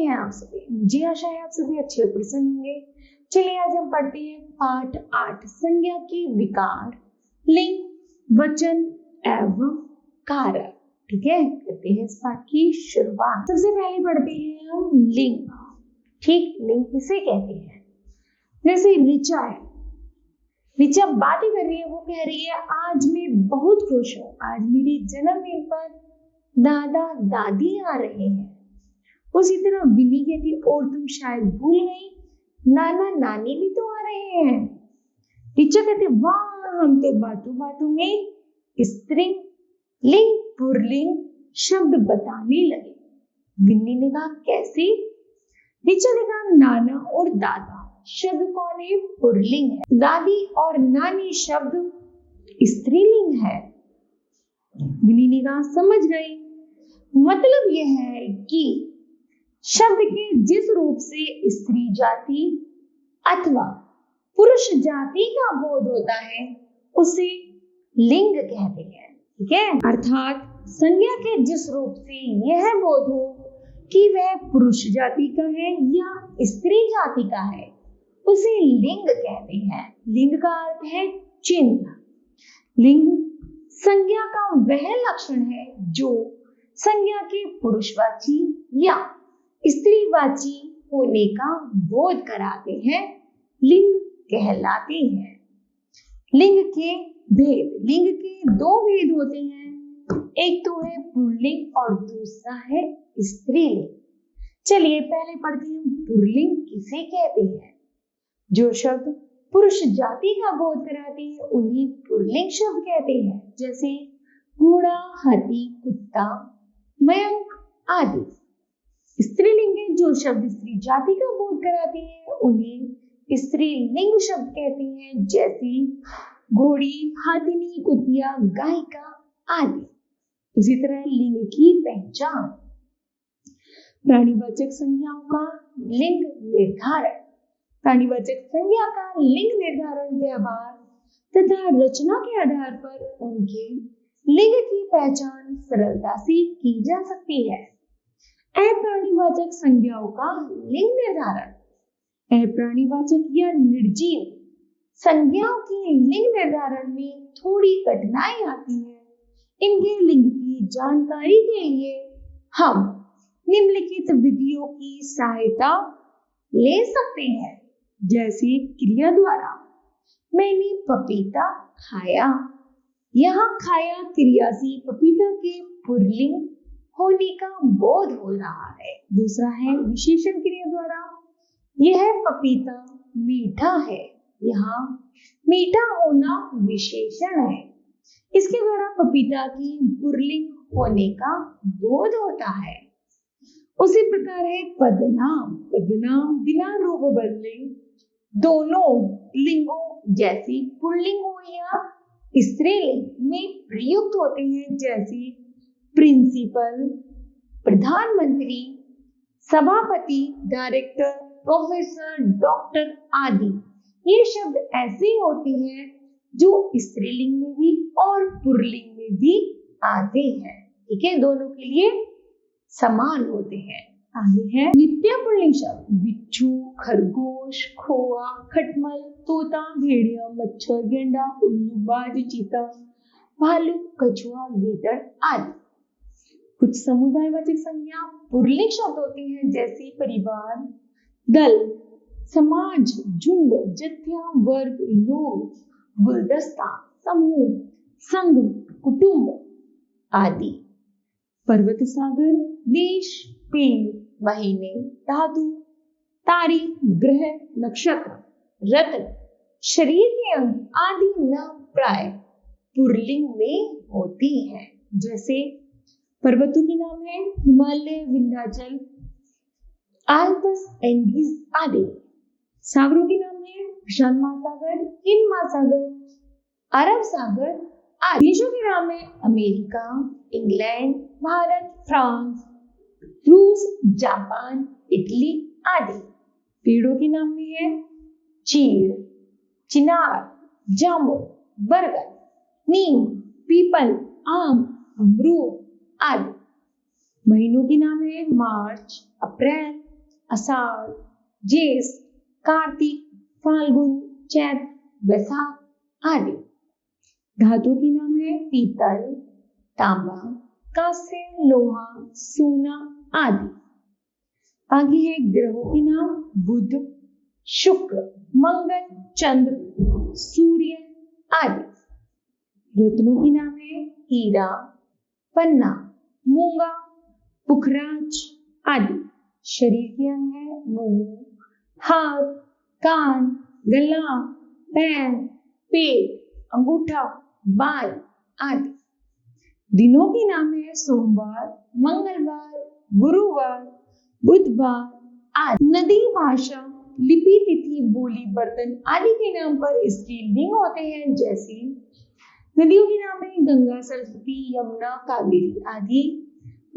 हैं आप सभी? मुझे आशा है आप सभी अच्छे और प्रसन्न होंगे। चलिए आज हम पढ़ते हैं पाठ 8 संज्ञा के विकार, लिंग, वचन एवं कारक। ठीक है, करते हैं इस पाठ की शुरुआत। सबसे पहले पढ़ते हैं हम लिंग। ठीक, लिंग किसे कहते हैं? जैसे ऋचा है, ऋचा बातें कर रही है, वो कह रही है आज मैं बहुत खुश हूँ, आज मेरे जन्मदिन पर दादा दादी आ रहे हैं। उसी तरह विनी कहती है और तुम शायद भूल गई, नाना नानी भी तो आ रहे हैं। ऋचा कहते वाह, हम तो बातों बातों में स्त्रीलिंग, लिंग, पुल्लिंग शब्द बताने लगे। विन्नी ने कहा कैसे? ऋचा ने कहा नाना और दादा शब्द कौन है? पुल्लिंग है। दादी और नानी शब्द स्त्रीलिंग है। विनी ने कहा समझ गई, मतलब यह है कि शब्द के जिस रूप से स्त्री जाति अथवा पुरुष जाति का बोध होता है उसे लिंग कहते हैं। ठीक है, अर्थात संज्ञा के जिस रूप से यह बोध हो कि वह पुरुष जाति का है या स्त्री जाति का है उसे लिंग कहते हैं। लिंग का अर्थ है चिन्ह। लिंग संज्ञा का वह लक्षण है जो संज्ञा के पुरुषवाची या स्त्रीवाची होने का बोध कराते हैं, लिंग कहलाते हैं। लिंग के भेद, लिंग के दो भेद होते हैं, एक तो है पुल्लिंग और दूसरा है स्त्रीलिंग। चलिए पहले पढ़ते हैं पुल्लिंग किसे कहते हैं। जो शब्द पुरुष जाति का बोध कराते हैं उन्हें पुल्लिंग शब्द कहते हैं, जैसे घोड़ा, हाथी, कुत्ता, मयंक आदि। स्त्रीलिंग है जो शब्द स्त्री जाति का बोध कराते हैं उन्हें स्त्रीलिंग शब्द कहते हैं, जैसे घोड़ी, हाथिनी, कुतिया, गायिका आदि। उसी तरह लिंग की पहचान, प्राणीवाचक संज्ञाओं का लिंग निर्धारण। प्राणीवाचक संज्ञा का लिंग निर्धारण व्यवहार तथा रचना के आधार पर उनके लिंग की पहचान सरलता से की जा सकती है। अप्राणीवाचक संज्ञाओं का लिंग निर्धारण, अप्राणीवाचक या निर्जीव संज्ञाओं के लिंग निर्धारण में थोड़ी कठिनाई आती है। इनके लिंग की जानकारी के लिए हम निम्नलिखित विधियों की सहायता ले सकते हैं, जैसे क्रिया द्वारा। मैंने पपीता खाया, यहाँ खाया क्रिया से पपीता के पुल्लिंग होने का बोध हो रहा है। दूसरा है विशेषण क्रिया द्वारा, यह पपीता मीठा है, यहाँ मीठा होना विशेषण है, इसके द्वारा पपीता की पुल्लिंग होने का बोध होता है। उसी प्रकार है पदनाम, पदनाम बिना रूप बदले दोनों लिंगों जैसे पुल्लिंग हो या स्त्रीलिंग में प्रयुक्त होते हैं, जैसे प्रिंसिपल, प्रधानमंत्री, सभापति, डायरेक्टर, प्रोफेसर, डॉक्टर आदि। ये शब्द ऐसे होते हैं जो स्त्रीलिंग में भी और पुल्लिंग में भी आते हैं। ठीक है, दोनों के लिए समान होते हैं। आगे है नित्य पुल्लिंग शब्द, बिच्छू, खरगोश, खोआ, खटमल, तोता, भेड़िया, मच्छर, गेंडा, उल्लू, बाज, चीता, भालू, कछुआ, गीदड़ आदि। कुछ समुदायवाचक संज्ञा पुल्लिंग शब्द होती हैं, जैसे परिवार, दल, समाज, झुंड, जत्था, वर्ग, लोग, गुलदस्ता, समूह, संघ, कुटुंब आदि। पर्वत, सागर, देश, पेड़, महीने, धातु, तारीख, ग्रह, नक्षत्र, रत्न, शरीर के अंग आदि नाम प्राय पुल्लिंग में होती हैं, जैसे पर्वतों के नाम है हिमालय, विंध्याचल, आल्प्स, एंडीज आदि। सागरों के नाम है प्रशांत महासागर, हिंद महासागर, अरब सागर आदि। देशों के नाम है अमेरिका, इंग्लैंड, भारत, फ्रांस, रूस, जापान, इटली आदि। पेड़ों के नाम में है चीड़, चिनार, जामुन, बरगद, नीम, पीपल, आम, अमरूद आदि। महीनों के नाम है मार्च, अप्रैल, आषाढ़, ज्येष्ठ, कार्तिक, फाल्गुन, चैत्र, वैशाख आदि। धातु के नाम है पीतल, तांबा, कांस्य, लोहा, सोना आदि। आगे है ग्रहों के नाम बुध, शुक्र, मंगल, चंद्र, सूर्य आदि। रत्नों के नाम है हीरा, पन्ना, मूंगा, पुखराज आदि। शरीर के अंग है मुंह, हाथ, कान, गला, पैर, पेट, अंगूठा, बाल आदि। दिनों के नाम है सोमवार, मंगलवार, गुरुवार, बुधवार आदि। नदी, भाषा, लिपि, तिथि, बोली, बर्तन आदि के नाम पर इसके लिंग होते हैं। जैसे नदियों के नाम है गंगा, सरस्वती, यमुना, कावेरी आदि।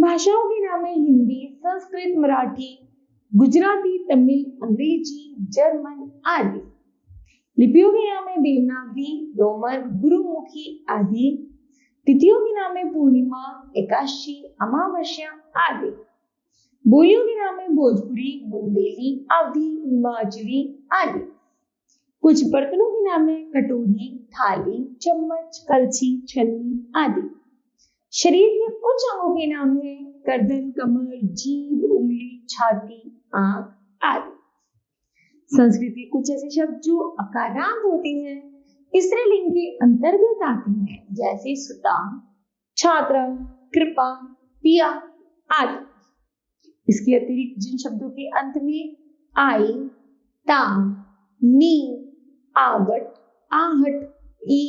भाषाओं के नाम है हिंदी, संस्कृत, मराठी, गुजराती, तमिल, अंग्रेजी, जर्मन आदि। लिपियों के नाम है देवनागरी, रोमन, गुरुमुखी आदि। तिथियों के नाम है पूर्णिमा, एकादशी, अमावस्या आदि। बोलियों के नाम है भोजपुरी, बुंदेली, अवधी, हिमाचली आदि। कुछ बर्तनों के नाम है कटोरी, थाली, चम्मच, कलछी, छन्नी आदि। शरीर के कुछ अंगों के नाम है गर्दन, कमर, जीभ, उंगली, छाती, आंख आदि। संस्कृत के कुछ ऐसे शब्द जो अकारांत होते हैं स्त्रीलिंग के अंतर्गत आते हैं। जैसे सुता, छात्रा, कृपा, पिया आदि। इसके अतिरिक्त जिन शब्दों के अंत में आई, ता, नी, आवट, आहट, ई,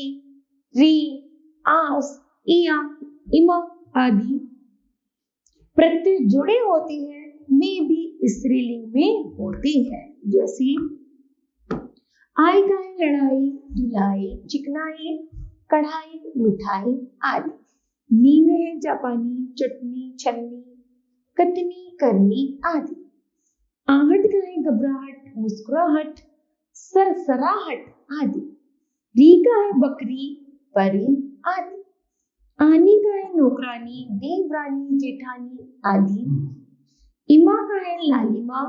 री, आस, इया, इमा आदि प्रत्यय जुड़े होते हैं में भी स्त्रीलिंग में होती है। जैसे आई का है लड़ाई, धुलाई, चिकनाई, कढ़ाई, मिठाई आदि। नी में है जापानी, चटनी, छन्नी, कतनी, करनी आदि। आहट का है घबराहट, मुस्कुराहट, सरसराहट आदि। री का है बकरी, परी आदि। आनी का है नौकरानी, देवरानी, जेठानी आदि। इमा का है लालिमा,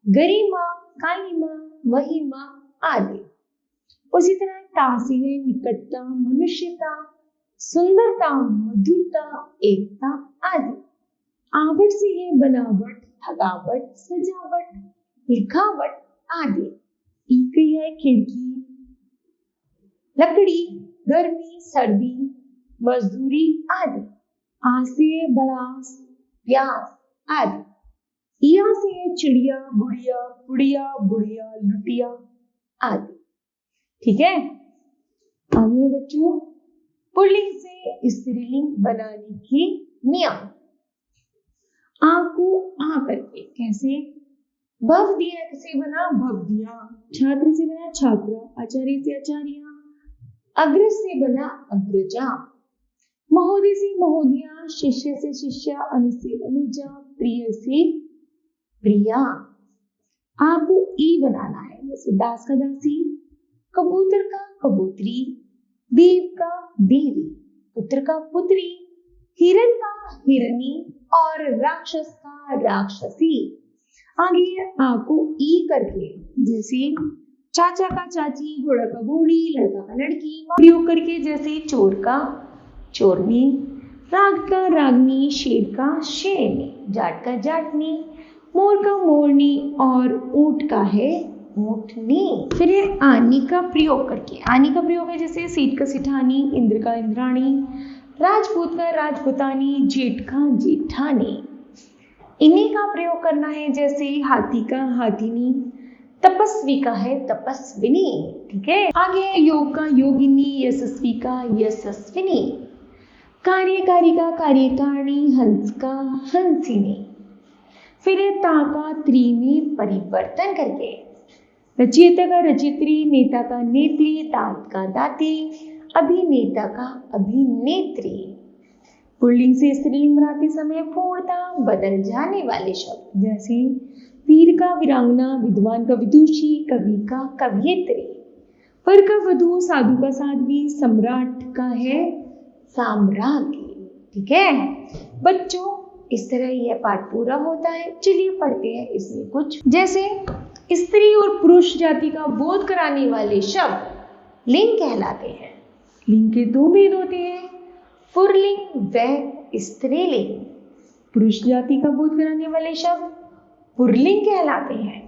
गरिमा, कालिमा, महिमा आदि। उसी तरह ता से है निकटता, मनुष्यता, सुंदरता, मधुरता, एकता आदि। आवट से है बनावट, थकावट, सजावट, लिखावट आदि। ई है खिड़की, लकड़ी, गर्मी, सर्दी, मजदूरी आदि। आ से है भड़ास, प्यास आदि। इया से है चिड़िया, गुड़िया, पुड़िया, बुढ़िया, लुटिया आदि। ठीक है, आगे बच्चों पुल्लिंग से स्त्रीलिंग बनाने के नियम। आ को आ करके कैसे? भव दिया से बना भव दिया, छात्र से बना छात्रा, आचार्य से आचार्या, अग्रज से बना अग्रजा, महोदय से महोदया, शिष्य से शिष्या, अनु से अनुजा, प्रिय से प्रिया। आपको ई बनाना है। जैसे दास का दासी, कबूतर का कबूतरी, देव का देवी, पुत्र का पुत्री, हिरण का हिरनी और राक्षस का राक्षसी। आगे आपको ई करके जैसे चाचा का चाची, घोड़ा का घोड़ी, लड़का का लड़की प्रयोग करके जैसे चोर का चोरनी, राग का रागनी, शेर का शेरनी, जाट का जाटनी, मोर का मोरनी और ऊंट का है ऊंटनी। फिर है आनी का प्रयोग करके। आनी का प्रयोग है जैसे सीट का सिठानी, इंद्र का इंद्राणी, राजपूत का राजपुतानी, जेठ का जेठानी। इन्हीं का प्रयोग करना है जैसे हाथी का हाथिनी, तपस्वी का है तपस्विनी। ठीक है, आगे है योग का योगिनी, यशस्वी का यशस्विनी, कार्यकारी का कार्यकारिणी, हंस का हंसिनी। फिर है ता का त्री में परिवर्तन करके। रचयिता का रचित्री, नेता का नेत्री, दांत का दाती, अभिनेता का अभिनेत्री। पुल्लिंग से स्त्रीलिंग बनाते समय पूर्णतः बदल जाने वाले शब्द जैसे वीर का वीरांगना, विद्वान का विदुषी, कवि का कवयित्री, वर का वधु, साधु का साध्वी, सम्राट का है साम्राज्ञी। ठीक है बच्चों, इस तरह यह पाठ पूरा होता है। चलिए पढ़ते हैं इसमें कुछ। जैसे स्त्री और पुरुष जाति का बोध कराने वाले शब्द लिंग कहलाते हैं। लिंग के दो भेद होते हैं, पुल्लिंग व स्त्रीलिंग। पुरुष जाति का बोध कराने वाले शब्द पुल्लिंग कहलाते हैं।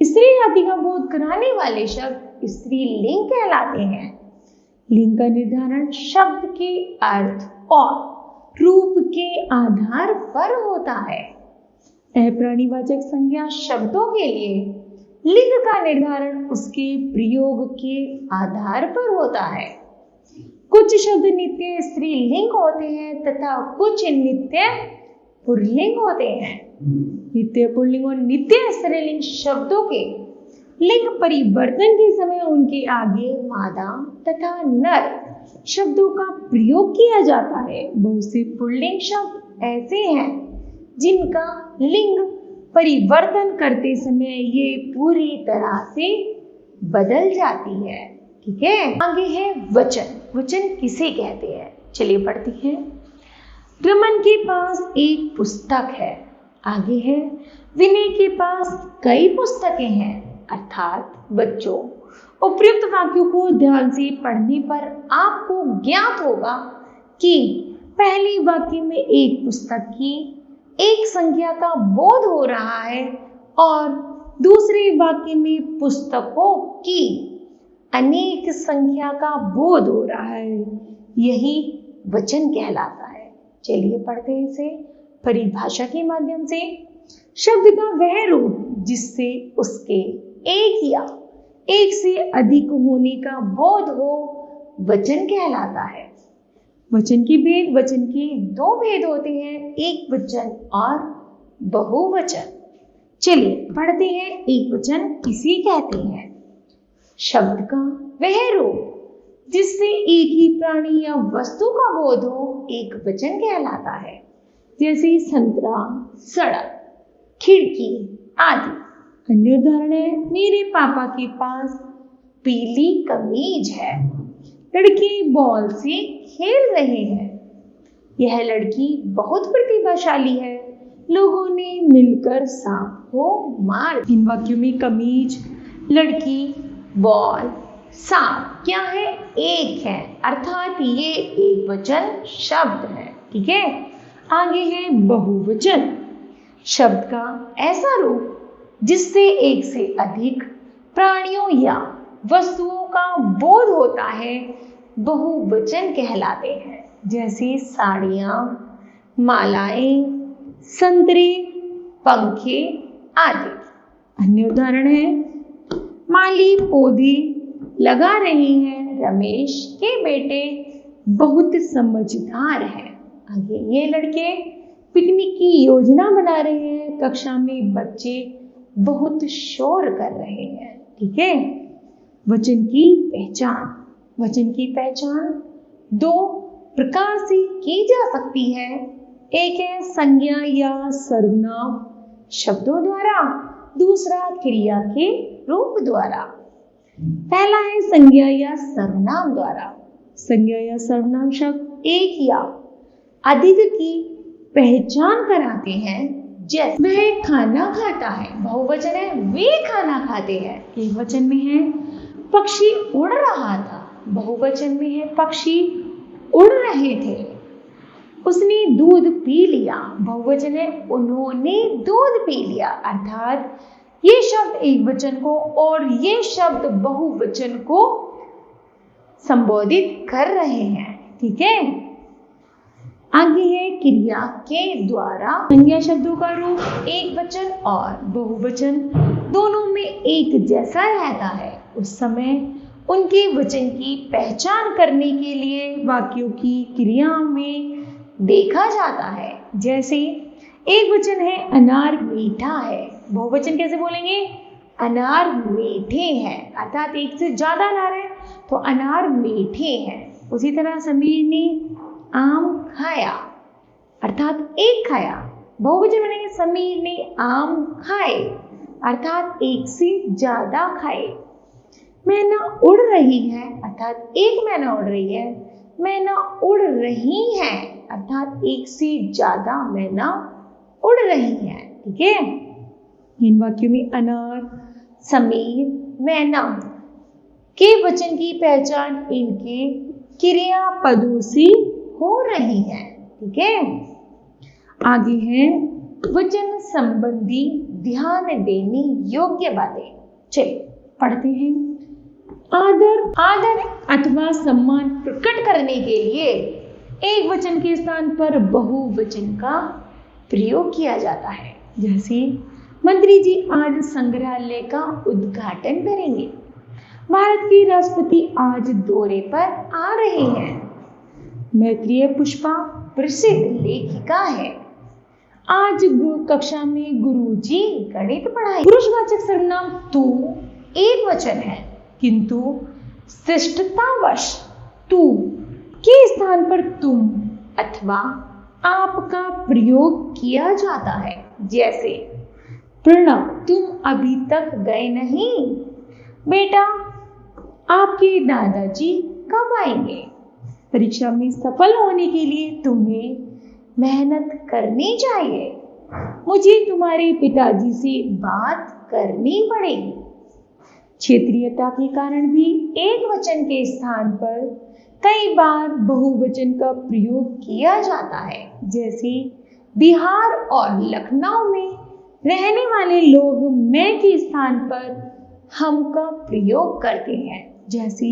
स्त्री जाति का बोध कराने वाले शब्द स्त्रीलिंग कहलाते हैं। लिंग का निर्धारण शब्द के अर्थ और रूप के आधार पर होता है। अप्राणीवाचक संज्ञा शब्दों के लिए लिंग का निर्धारण उसके प्रयोग के आधार पर होता है। कुछ शब्द नित्य स्त्रीलिंग होते हैं तथा कुछ नित्य पुल्लिंग होते हैं। नित्य पुल्लिंग और नित्य स्त्रीलिंग शब्दों के लिंग परिवर्तन के समय उनके आगे मादा तथा नर शब्दों का प्रयोग किया जाता है। बहुत से पुल्लिंग शब्द ऐसे हैं जिनका लिंग परिवर्तन करते समय ये पूरी तरह से बदल जाती है। ठीक है, आगे है वचन। वचन किसे कहते हैं, चलिए पढ़ते हैं। रमन के पास एक पुस्तक है। आगे है विनय के पास कई पुस्तकें हैं, अर्थात बच्चों उपयुक्त वाक्यों को ध्यान से पढ़ने पर आपको ज्ञात होगा कि पहले वाक्य में एक पुस्तक की एक संख्या का बोध हो रहा है और दूसरे वाक्य में पुस्तकों की अनेक संख्या का बोध हो रहा है। यही वचन कहलाता है। चलिए पढ़ते हैं इसे परिभाषा के माध्यम से। शब्द का वह रूप जिससे उसके एक या एक से अधिक होने का बोध हो वचन कहलाता है। वचन के भेद। वचन के दो भेद होते हैं, एक वचन और बहुवचन। चलिए पढ़ते हैं। एक वचन किसे कहते हैं? शब्द का वह रूप जिससे एक ही प्राणी या वस्तु का बोध हो एक वचन कहलाता है। जैसे संतरा, सड़क, खिड़की आदि। अन्य उदाहरण है, मेरे पापा के पास पीली कमीज है। लड़के बॉल से खेल रहे हैं। यह लड़की बहुत प्रतिभाशाली है। लोगों ने मिलकर सांप को मार। इन वाक्यों में कमीज, लड़की, बॉल, सांप क्या है? एक है, अर्थात ये एक वचन शब्द है। ठीक है, आगे है बहुवचन। शब्द का ऐसा रूप जिससे एक से अधिक प्राणियों या वस्तुओं का बोध होता है बहुवचन कहलाते हैं। जैसे साड़ियाँ, मालाएं, संतरे, पंखे आदि। अन्य उदाहरण है, माली पौधे लगा रहे हैं। रमेश के बेटे बहुत समझदार हैं। आगे ये लड़के पिकनिक की योजना बना रहे हैं। कक्षा में बच्चे बहुत शोर कर रहे हैं। ठीक है, वचन की पहचान। वचन की पहचान दो प्रकार से की जा सकती है। एक है संज्ञा या सर्वनाम शब्दों द्वारा, दूसरा क्रिया के रूप द्वारा। पहला है संज्ञा या सर्वनाम द्वारा। संज्ञा या सर्वनाम शब्द एक या अधिक की पहचान कराते हैं। जैसे वह खाना खाता है, बहुवचन है, वे खाना खाते हैं। एक वचन में है पक्षी उड़ रहा था, बहुवचन में है पक्षी उड़ रहे थे। उसने दूध पी लिया, बहुवचन है उन्होंने दूध पी लिया। अर्थात ये शब्द एक वचन को और ये शब्द बहुवचन को संबोधित कर रहे हैं। ठीक है, आगे है क्रिया के द्वारा। संज्ञा शब्दों का रूप एक वचन और बहुवचन दोनों में एक जैसा रहता है। उस समय उनके वचन की पहचान करने के लिए वाक्यों की क्रिया में देखा जाता है। जैसे एक वचन है अनार मीठा है, बहुवचन कैसे बोलेंगे? अनार मीठे हैं। अर्थात एक से ज्यादा अनार है तो अनार मीठे हैं। उसी तरह समीर ने आम खाया, अर्थात एक खाया। बहुवचन बनेंगे समीर ने आम खाए, अर्थात एक से ज्यादा खाए। मैना उड़ रही है, अर्थात एक मैना उड़ रही है। मैना उड़ रही है, अर्थात एक से ज्यादा मैना उड़ रही हैं। ठीक है, इन वाक्यों में अनार, समीर, मैना के वचन की पहचान इनके क्रियापदों से हो रही है। ठीक है, आगे है वचन संबंधी ध्यान देने योग्य बातें। चलिए पढ़ते हैं। आदर अथवा सम्मान प्रकट करने के लिए एक वचन के स्थान पर बहुवचन का प्रयोग किया जाता है। जैसे मंत्री जी आज संग्रहालय का उद्घाटन करेंगे। भारत के राष्ट्रपति आज दौरे पर आ रहे हैं। मैत्रेय पुष्पा प्रसिद्ध लेखिका है। आज कक्षा में गुरुजी गणित पढ़ाए। पुरुषवाचक सर्वनाम तू एक वचन है, किंतु शिष्टतावश तू के स्थान पर तुम अथवा आपका प्रयोग किया जाता है। जैसे प्रणव तुम अभी तक गए नहीं। बेटा आपके दादाजी कब आएंगे। परीक्षा में सफल होने के लिए तुम्हें मेहनत करनी चाहिए। मुझे तुम्हारे पिताजी से बात करनी पड़ेगी। क्षेत्रीयता के कारण भी एक वचन के स्थान पर कई बार बहुवचन का प्रयोग किया जाता है। जैसे बिहार और लखनऊ में रहने वाले लोग मैं के स्थान पर हम का प्रयोग करते हैं। जैसे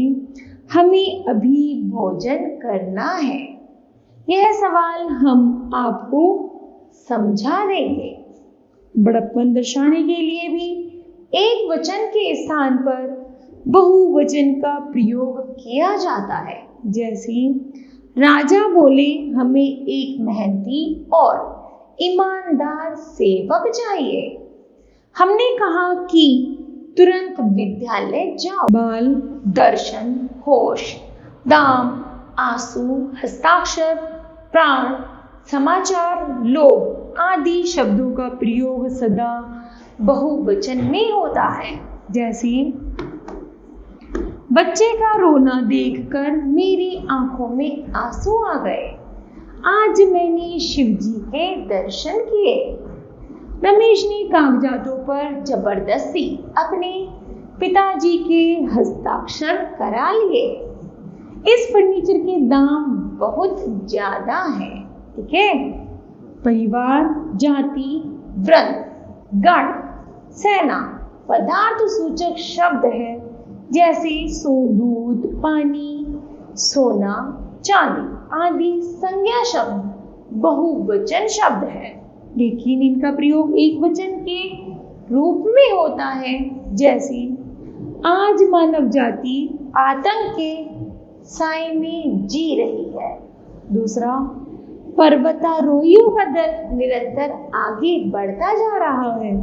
हमें अभी भोजन करना है। यह सवाल हम आपको समझा देंगे। बड़प्पन दर्शाने के लिए भी एक वचन के स्थान पर बहुवचन का प्रयोग किया जाता है। जैसे राजा बोले हमें एक मेहनती और ईमानदार सेवक चाहिए। हमने कहा कि तुरंत विद्यालय जाओ। बाल, दर्शन, होश, दाम, आंसू, हस्ताक्षर, प्राण, समाचार, लोग आदि शब्दों का प्रयोग सदा बहुवचन में होता है। जैसे बच्चे का रोना देखकर मेरी आंखों में आंसू आ गए। आज मैंने शिव जी के दर्शन किए। रमेश ने कागजातों पर जबरदस्ती अपने पिताजी के हस्ताक्षर करा लिए। इस फर्नीचर के दाम बहुत ज्यादा हैं। ठीक है, परिवार, जाति, व्रत, गण, सेना पदार्थ सूचक शब्द है। जैसे दूध, पानी, सोना, चांदी आदि संज्ञा शब्द बहुवचन शब्द है, लेकिन इनका प्रयोग एक वचन के रूप में होता है। जैसे आज मानव जाति आतंक के साए में जी रही है। दूसरा, पर्वतारोहियों का दल निरंतर आगे बढ़ता जा रहा है।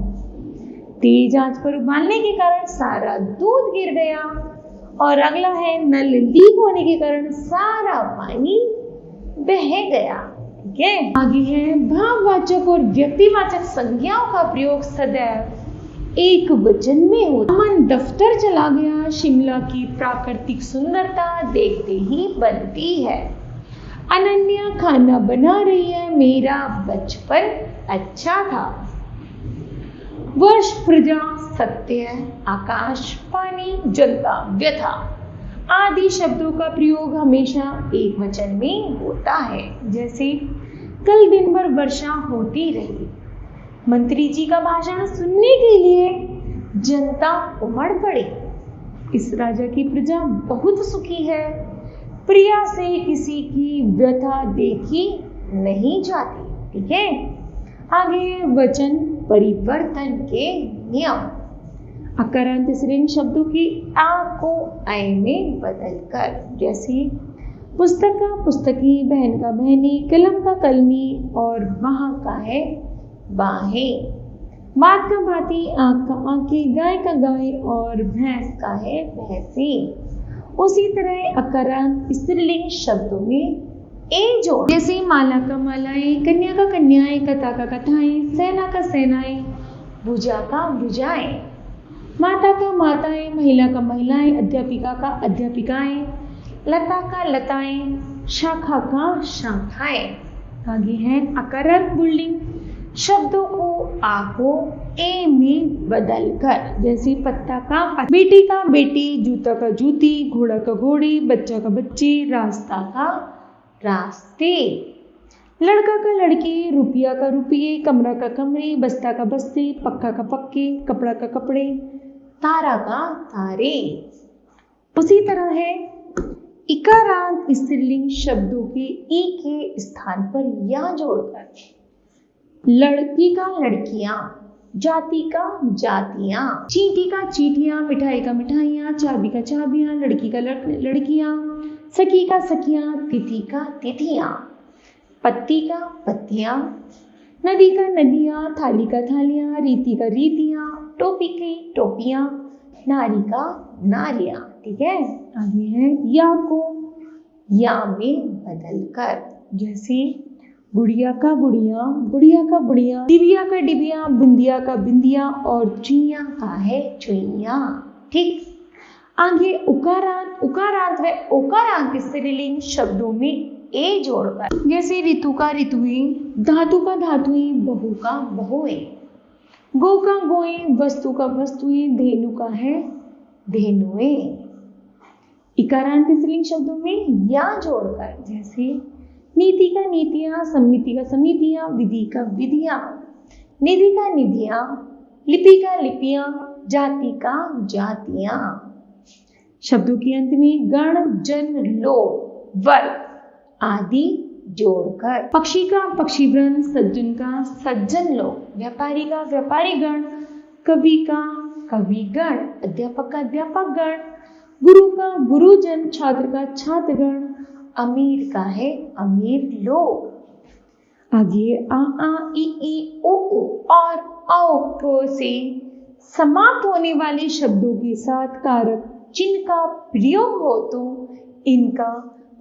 तेज आंच पर उबालने के कारण सारा दूध गिर गया। और अगला है नल लीक होने के कारण सारा पानी बह गया। ठीक है, आगे है भाववाचक और व्यक्तिवाचक संज्ञाओं का प्रयोग सदैव एक वचन में होता है। अमन दफ्तर चला गया। शिमला की प्राकृतिक सुंदरता देखते ही बनती है। अनन्या खाना बना रही है। मेरा बचपन अच्छा था। वर्ष, प्रजा, सत्य, आकाश, पानी, जनता, व्यथा आदि शब्दों का प्रयोग हमेशा एक वचन में होता है। जैसे कल दिन भर वर्षा होती रही। मंत्री जी का भाषण सुनने के लिए जनता उमड़ पड़ी। इस राजा की प्रजा बहुत सुखी है। प्रिया से किसी की व्यथा देखी नहीं जाती। ठीक है, आगे वचन परिवर्तन के नियम। अकारांत स्त्रीलिंग शब्दों की आ को ऐ में बदलकर। जैसे पुस्तक का पुस्तकी, बहन का बहनी, कलम का कलमी और वहाँ का है बाहें। बात का बाती, आँख का आँखें, गाय का गाय और भैंस का है भैंसी। उसी तरह अकारांत स्त्रीलिंग शब्दों में ए जोड़। जैसे माला का मालाएं, कन्या का कन्याएं, कथा का कथाएं, सेना का सेनाएं, भुजा का भुजाएं। माता का माताएं, महिला का महिलाएं, अध्यापिका का अध्यापिकाएं, लता का लताएं, शाखा का शाखाएं। आगे है अकारांत पुल्लिंग शब्दों को आ को ए में बदलकर, जैसे पत्ता का बेटी का बेटी, जूता का जूती, घोड़ा का घोड़ी, बच्चा का बच्चे, रास्ता का रास्ते, लड़का का लड़के, रुपया का रुपये, कमरा का कमरे, बस्ता का बस्ते, पक्का का पक्के, कपड़ा का कपड़े, तारा का तारे। उसी तरह है इकारांत स्त्रीलिंग शब्दों के ई के स्थान पर या जोड़कर, लड़की का लड़कियां, जाति का जातियां, चींटी का चींटियां, मिठाई का मिठाइयां, चाबी का चाबियां, लड़की का लड़कियां, सखी का सखियां, तिथि का तिथियां, पत्ती का पत्तियां, नदी का नदियां, थाली का थालियां, रीति का रीतियां, टोपी की टोपियां, नारी का नारियां। ठीक है, आगे है या को या में बदलकर, जैसे गुड़िया का गुड़िया, बुढ़िया का बुढ़िया, डिबिया का डिबिया, बिंदिया का बिंदिया और चुईया का है चुईया। ठीक, आगे उकारांत, उकारांत व ओकारांत स्त्रीलिंग शब्दों में ए जोड़कर, जैसे ऋतु का ऋतुएं, धातु का धातुएं, बहु का बहुएं, गो का गोएं, वस्तु का वस्तुएं, धेनु का है धेनुएं। इकारांत स्त्रीलिंग शब्दों में या जोड़कर, जैसे नीति का नीतियां, समिति का समितियां, विधि का विधियां, निधि का निधियां, लिपि का लिपियां, जाति का जातियां। शब्दों के अंत में गण, जन, लोग, वर्ग आदि जोड़कर, पक्षी का पक्षीगण, सज्जन का सज्जन लोग, व्यापारी का व्यापारी गण, कवि का कविगण, अध्यापक का अध्यापक गण, गुरु का गुरुजन, छात्र का छात्रगण, अमीर का है अमीर लोग। आगे आ ई ओ और औ से समाप्त होने वाले शब्दों के साथ कारक चिन्ह का प्रयोग हो तो इनका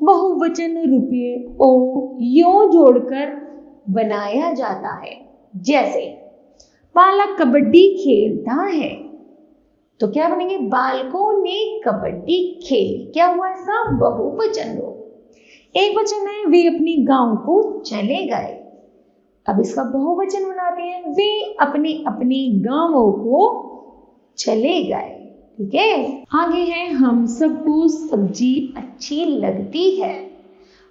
बहुवचन रूपे ओ यो जोड़कर बनाया जाता है। जैसे बालक कबड्डी खेलता है, तो क्या बनेंगे, बालकों ने कबड्डी खेली, क्या हुआ इसका बहुवचन हो। एक वचन है वे अपने गांव को चले गए, अब इसका बहुवचन बनाते हैं वे अपने अपने गांवों को चले गए। ठीक है, आगे है हम सबको सब्जी अच्छी लगती है,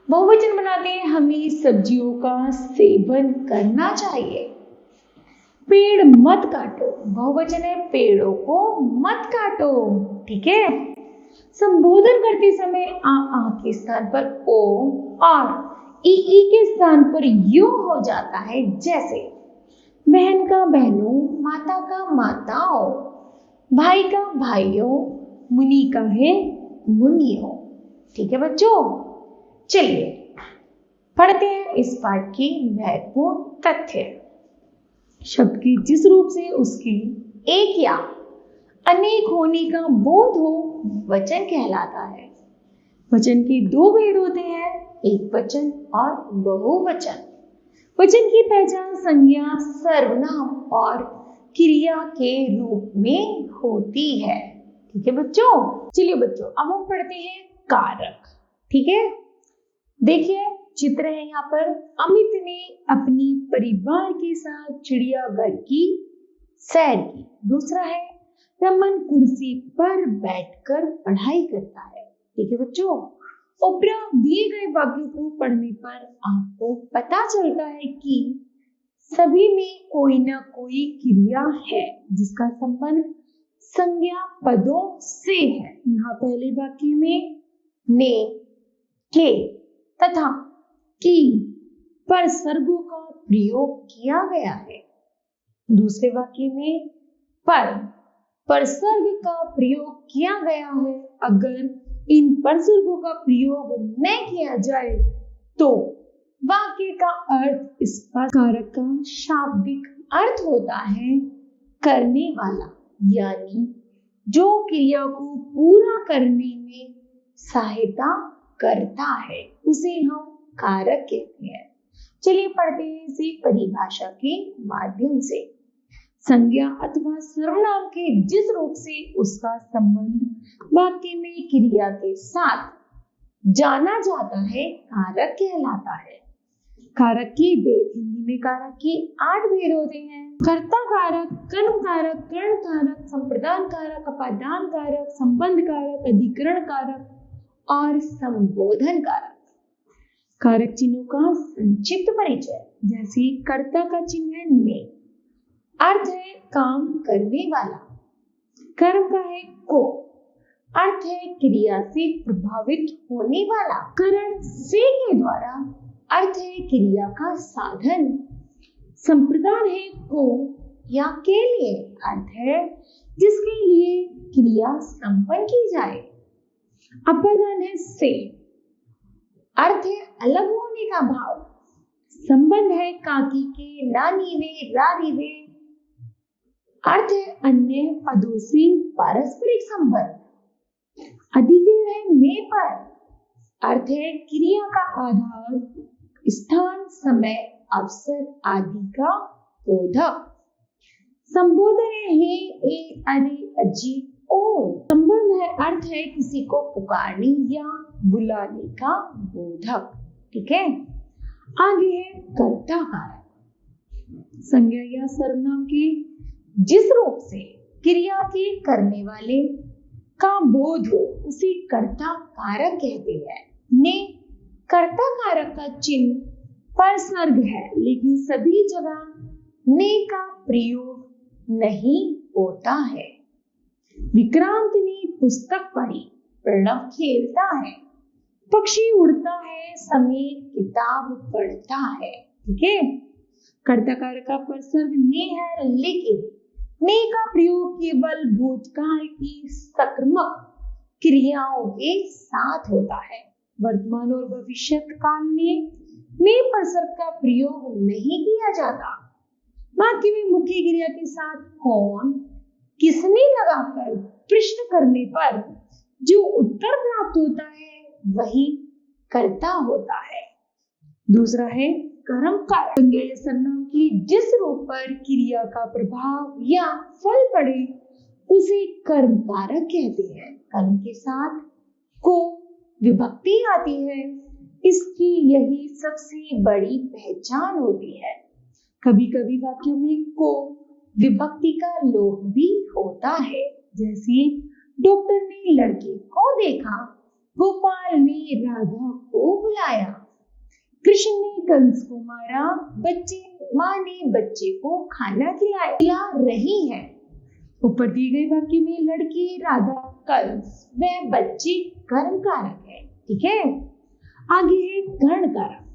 बहुवचन बनाते हैं हमें सब्जियों का सेवन करना चाहिए। पेड़ मत काटो, बहुवचन है पेड़ों को मत काटो। ठीक है, संबोधन करते समय आ के स्थान पर ओ और ई के स्थान पर यू हो जाता है। जैसे बहन का बहनों, माता का माताओं, भाई का भाइयों, मुनि का है मुनियों। ठीक है बच्चों, चलिए पढ़ते हैं इस पाठ की महत्वपूर्ण तथ्य। शब्द की जिस रूप से उसकी एक या अनेक होने का बोध हो वचन कहलाता है। वचन के दो भेद होते हैं, एक वचन और बहुवचन। वचन की पहचान संज्ञा, सर्वनाम और क्रिया के रूप में होती है। ठीक है बच्चों, चलिए बच्चों अब हम पढ़ते हैं कारक। ठीक है, देखिए चित्र है यहाँ पर, अमित ने अपनी परिवार के साथ चिड़ियाघर की सैर की। दूसरा है रमन कुर्सी पर बैठकर पढ़ाई करता है। ठीक है बच्चों, ऊपर दिए गए वाक्यों को पढ़ने पर आपको पता चलता है कि सभी में कोई ना कोई क्रिया है जिसका संबंध संज्ञा पदों से है। यहाँ पहले वाक्य में ने, के तथा की पर सर्गों का प्रयोग किया गया है। दूसरे वाक्य में पर सर्ग का प्रयोग किया गया है। अगर इन परसर्गों का प्रयोग न किया जाए तो वाक्य का अर्थ इस कारक का शाब्दिक अर्थ होता है करने वाला, यानी जो क्रिया को पूरा करने में सहायता करता है उसे हम कारक कहते हैं। चलिए पढ़ते हैं इसे परिभाषा के माध्यम से। संज्ञा अथवा सर्वनाम के जिस रूप से उसका संबंध वाक्य में क्रिया के साथ जाना जाता है कारक कहलाता है। कारक के भेद। हिंदी में कारक के 8 भेद होते हैं। कर्ता कारक, कर्म कारक, कर्ण कारक, संप्रदान कारक, अपादान कारक, संबंध कारक, अधिकरण कारक और संबोधन कारक। कारक चिन्हों का संक्षिप्त परिचय। जैसे कर्ता का चिन्ह है ने, अर्थ है काम करने वाला। कर्म का है को, अर्थ है क्रिया से प्रभावित होने वाला। करण से के द्वारा, अर्थ है क्रिया का साधन। संप्रदान है को या के लिए, अर्थ है जिसके लिए क्रिया संपन्न की जाए। अपादान है से, अर्थ है अलग होने का भाव। संबंध है काकी के, नानी वे, रारी वे, अर्थ है अन्य पदों से पारस्परिक संबंध। अधिकरण है में पर, अर्थ है क्रिया का आधार, स्थान, समय, अवसर आदि का बोधक। संबोधन है हे, ए, अरे, अजी, ओ। संबंध है, अर्थ है किसी को पुकारने या बुलाने का बोधक। ठीक है। आगे है कर्ता कारक। संज्ञा या सर्वनाम के जिस रूप से क्रिया के करने वाले का बोध हो उसे कर्ता कारक कहते हैं। ने कर्ता कारक का चिन्ह परसर्ग है, लेकिन सभी जगह ने का प्रयोग नहीं होता है। विक्रांत ने पुस्तक पढ़ी, प्रणव खेलता है, पक्षी उड़ता है, समीर किताब पढ़ता है। ठीक है। कर्ता कारक का परसर्ग ने है, लेकिन ने का प्रयोग केवल भूतकाल की सक्रमक क्रियाओं के साथ होता है। वर्तमान और भविष्य काल में ने परसर्ग का प्रयोग नहीं किया जाता। वाक्य में मुख्य क्रिया के साथ कौन, किसने लगाकर प्रश्न करने पर जो उत्तर प्राप्त होता है वही कर्ता होता है। दूसरा है कर्म कारक। संज्ञा या सर्वनाम की जिस रूप पर क्रिया का प्रभाव या फल पड़े उसे कर्म कारक कहते हैं। कर्म के साथ को विभक्ति आती है, इसकी यही सबसे बड़ी पहचान होती है। कभी कभी वाक्यों में को विभक्ति का लोप भी होता है। जैसे डॉक्टर ने लड़के को देखा, गोपाल ने राधा को बुलाया, कृष्ण ने कंस को मारा, माँ ने बच्चे को खाना खिला रही है। ऊपर दिए गए वाक्य में लड़की, राधा, कंस व बच्चे कर्म कारक है। ठीक है। आगे है कर्ण कारक।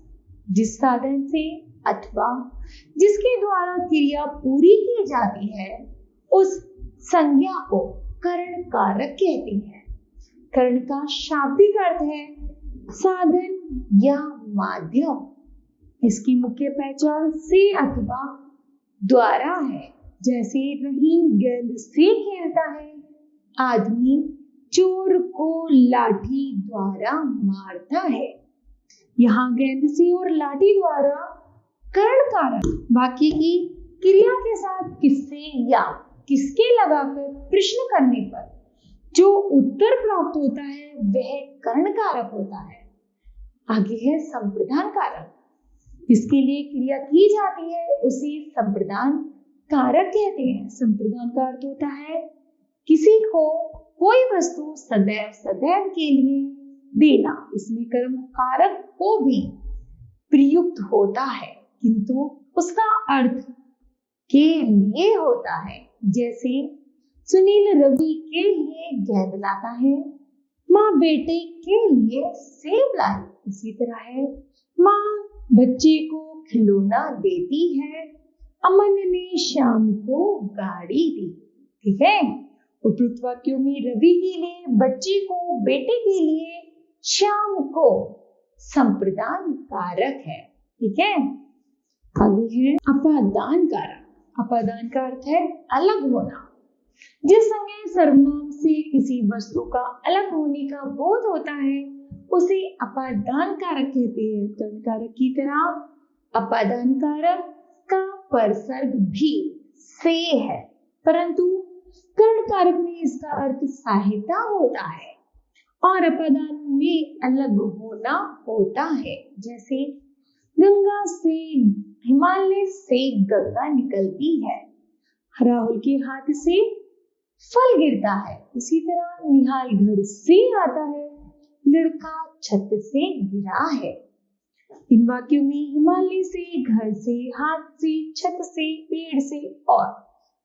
जिस साधन से अथवा जिसके द्वारा क्रिया पूरी की जाती है उस संज्ञा को कर्ण कारक कहते हैं। कर्ण का शाब्दिक अर्थ है साधन या माध्यम। इसकी मुख्य पहचान से अथवा द्वारा है। जैसे रहीम गेंद से खेलता है, आदमी चोर को लाठी द्वारा मारता है। यहाँ गेंद से और लाठी द्वारा कर्ण कारक। वाक्य की क्रिया के साथ किससे या किसके लगाकर प्रश्न करने पर जो उत्तर प्राप्त होता है वह कर्ण कारक होता है। आगे है संप्रदान कारक। जिसके लिए क्रिया की जाती है उसे संप्रदान कारक कहते हैं। संप्रदान का अर्थ होता है किसी को कोई वस्तु सदैव सदैव के लिए देना। इसमें कर्म कारक को भी प्रयुक्त होता है किंतु उसका अर्थ के लिए होता है। जैसे सुनील रवि के लिए गेंद लाता है, माँ बेटे के लिए सेब लाई। इसी तरह है माँ बच्चे को खिलौना देती है, अमन ने शाम को गाड़ी दी। ठीक है। उपयुक्त वाक्यों में रवि के लिए, बच्चे को, बेटे के लिए, शाम को संप्रदान कारक है। ठीक है। आगे है अपादान कारक। अपादान का अर्थ है अलग होना। जिस संज्ञा सर्वनाम से किसी वस्तु का अलग होने का बोध होता है उसे अपादान कारक कहते हैं। कर्ण कारक की तरह अपादान कारक का परसर्ग भी से है, परंतु कर्ण कारक में इसका अर्थ सहायता होता है और अपादान में अलग होना होता है। जैसे गंगा से, हिमालय से गंगा निकलती है। राहुल के हाथ से फल गिरता है। इसी तरह निहाल घर से आता है, लड़का छत से गिरा है। इन वाक्यों में हिमालय से, घर से, हाथ से, छत से, पेड़ से और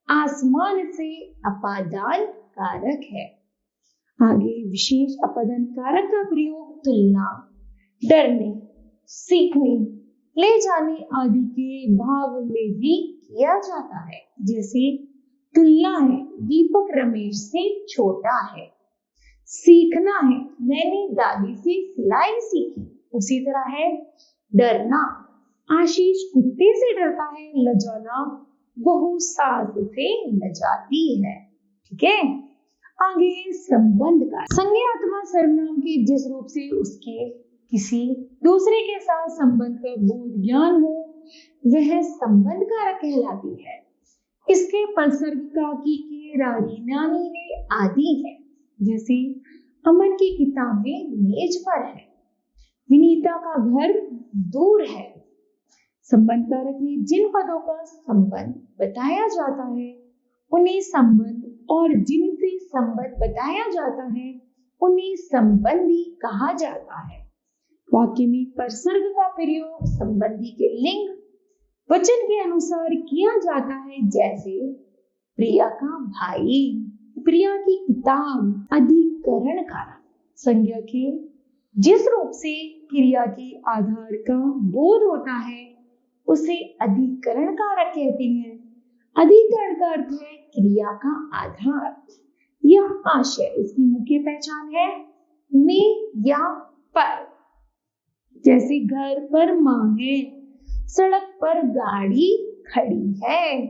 आसमान से अपादान कारक है। आगे विशेष अपादान कारक का प्रयोग तुलना, डरने, सीखने, ले जाने आदि के भाव में भी किया जाता है। जैसे तुलना है, दीपक रमेश से छोटा है। सीखना है, मैंने दादी से सिलाई सीखी। उसी तरह है डरना, आशीष कुत्ते से डरता है। लजाना, बहू सास से लजाती है। ठीक है, आगे संबंध का संज्ञा अथवा सर्वनाम के जिस रूप से उसके किसी दूसरे के साथ संबंध का बोध ज्ञान हो, वह संबंध कारक कहलाती है। इसके परसर्ग का की के, रारी, नानी ने आदि है। जैसे अमन की किताबें मेज पर है, विनीता का घर दूर है। संबंध कारक में जिन पदों का संबंध बताया जाता है उन्हें संबंध, और जिनसे संबंध बताया जाता है उन्हें संबंधी कहा जाता है। वाक्य में परसर्ग का प्रयोग संबंधी के लिंग वचन के अनुसार किया जाता है। जैसे प्रिया का भाई, प्रिया की किताब। अधिकरण कारक संज्ञा के जिस रूप से क्रिया के आधार का बोध होता है उसे अधिकरण कारक कहते हैं। अधिकरण का अर्थ है क्रिया का आधार या आशय। इसकी मुख्य पहचान है में या पर। जैसे घर पर माँ है, सड़क पर गाड़ी खड़ी है,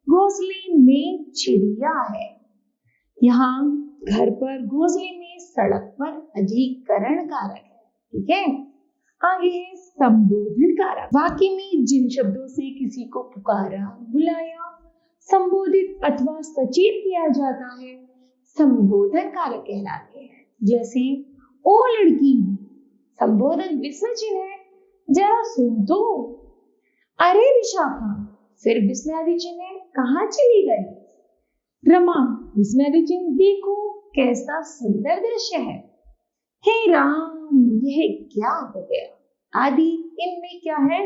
घोंसले में चिड़िया है। यहाँ घर पर, घोंसले में, सड़क पर अधिकरण कारक है। ठीक है, आगे है संबोधन कारक। वाक्य में जिन शब्दों से किसी को पुकारा, बुलाया, संबोधित अथवा सचेत किया जाता है संबोधन कारक कहलाते हैं। जैसे ओ लड़की, संबोधन विस्मय चिन्ह है, जरा सुन तो। अरे विशाखा, फिर विस्मयादि चिन्ह है, कहाँ चली गई। रमा, विस्मयादि चिन्ह, देखो कैसा सुंदर दृश्य है। हे राम, यह क्या हो गया। आदि इनमें क्या है,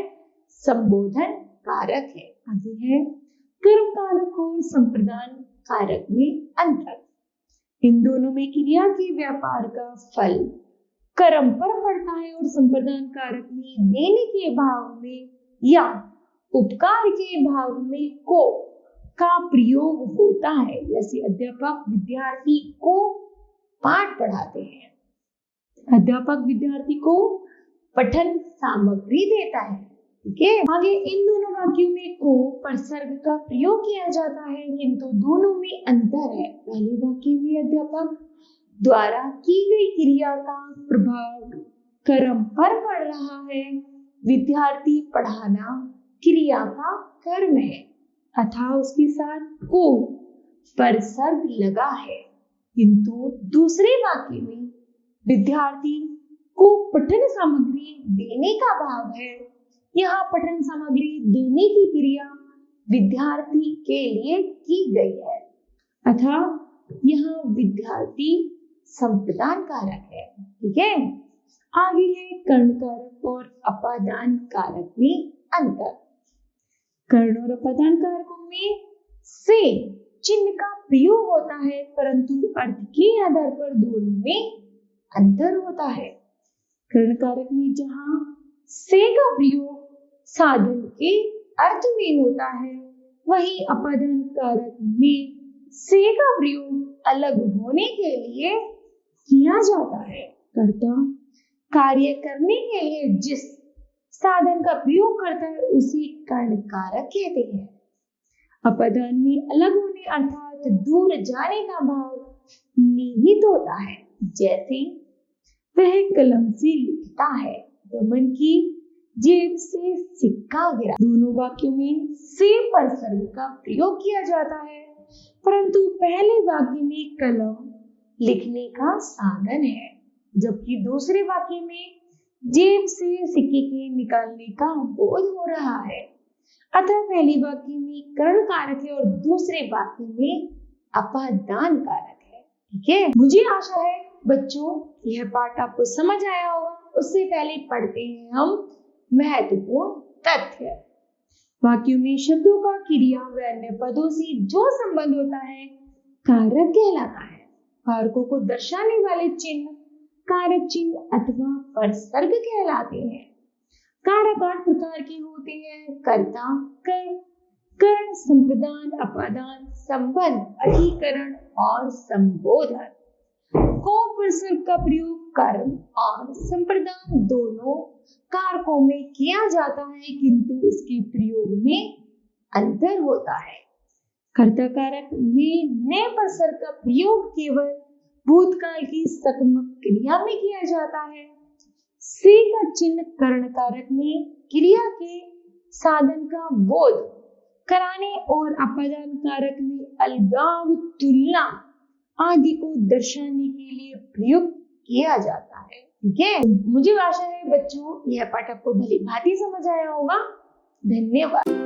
संबोधन कारक है। आगे है कर्म कारक और संप्रदान कारक में अंतर। इन दोनों में क्रिया के व्यापार का फल कर्म पर पड़ता है और संप्रदान कारक में देने के भाव में या उपकार के भाव में को का प्रयोग होता है। जैसे अध्यापक विद्यार्थी को पाठ पढ़ाते हैं, अध्यापक विद्यार्थी को पठन सामग्री देता है। ठीक है, आगे इन दोनों वाक्यों में को परसर्ग का प्रयोग किया जाता है, किंतु दोनों में अंतर है। पहले वाक्य में अध्यापक द्वारा की गई क्रिया का प्रभाव कर्म पर पड़ रहा है, विद्यार्थी पढ़ाना क्रिया का कर्म है, अतः उसके साथ को परसर्ग लगा है। किंतु दूसरे वाक्य में विद्यार्थी को पठन सामग्री देने का भाव है। यहाँ पठन सामग्री देने की क्रिया विद्यार्थी के लिए की गई है, अतः यहाँ विद्यार्थी संप्रदान कारक है। ठीक है, आगे है कर्ण कारक और अपादान कारक में अंतर। कर्ण और अपादान कारकों में से चिन्ह का प्रयोग होता है, परंतु अर्थ के आधार पर दोनों में अंतर होता है। कर्ण कारक में जहाँ से का प्रयोग साधन के अर्थ में होता है, वहीं अपादान कारक में से का प्रयोग अलग होने के लिए किया जाता है। कर्ता कार्य करने के लिए जिस साधन का प्रयोग करता है उसे कर्ण कारक कहते हैं। अपादान में अलग होने अर्थात दूर जाने का भाव निहित होता है। जैसे वह कलम से लिखता है, गमन की जेब से सिक्का गिरा। दोनों वाक्यों में से परसर्ग का प्रयोग किया जाता है, परंतु पहले वाक्य में कलम लिखने का साधन है, जबकि दूसरे वाक्य में जेब से सिक्के के निकालने का बोध हो रहा है। अतः पहले वाक्य में कर्ण कारक है और दूसरे वाक्य में अपादान कारक है। ठीक है, मुझे आशा है बच्चों यह पाठ आपको समझ आया होगा। उससे पहले पढ़ते हैं हम महत्वपूर्ण तथ्य। वाक्यों में शब्दों का क्रिया व अन्य पदों से जो संबंध होता है कारक कहलाता है। कारकों को दर्शाने वाले चिन्ह कारक चिन्ह अथवा परसर्ग कहलाते हैं। कारक 8 प्रकार के होते हैं: कर्ता, कर्म, कर्ण, संप्रदान, अपादान, संबंध, अधिकरण और संबोधन। को परसर्ग का प्रयोग कर्म और संप्रदान दोनों कारकों में किया जाता है, किंतु इसके प्रयोग में अंतर होता है। कर्ता कारक में ने परसर्ग का प्रयोग केवल भूतकाल की सकमक क्रिया में किया जाता है। से का चिन्ह कर्ण कारक में क्रिया के साधन का बोध कराने और अपादान कारक में अलगाव, तुलना आदि को दर्शाने के लिए प्रयुक्त किया जाता है। ठीक है, मुझे आशा है बच्चों यह पाठ आपको भली भांति समझ आया होगा। धन्यवाद।